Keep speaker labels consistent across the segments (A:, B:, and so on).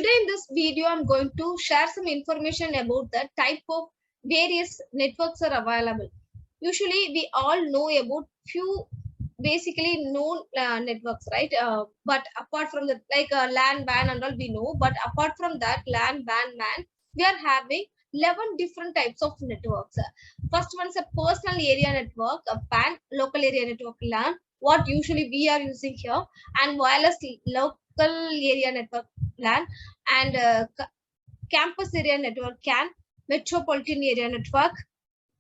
A: Today in this video, I'm going to share some information about the type of various networks are available. Usually, we all know about few basically known networks, right? But apart from that, like LAN, WAN and all we know. But apart from that, LAN, WAN, MAN, we are having 11 different types of networks. First one is a personal area network, a PAN, local area network, LAN, what usually we are using here, and wireless local area network, LAN, and campus area network, CAN, metropolitan area network,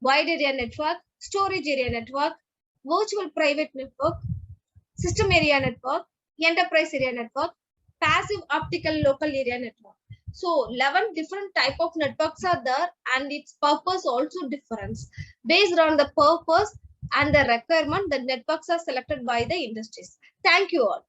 A: wide area network, storage area network, virtual private network, system area network, enterprise area network, passive optical local area network. So 11 different type of networks are there, and its purpose also differs. Based on the purpose and the requirement, the networks are selected by the industries. Thank you all.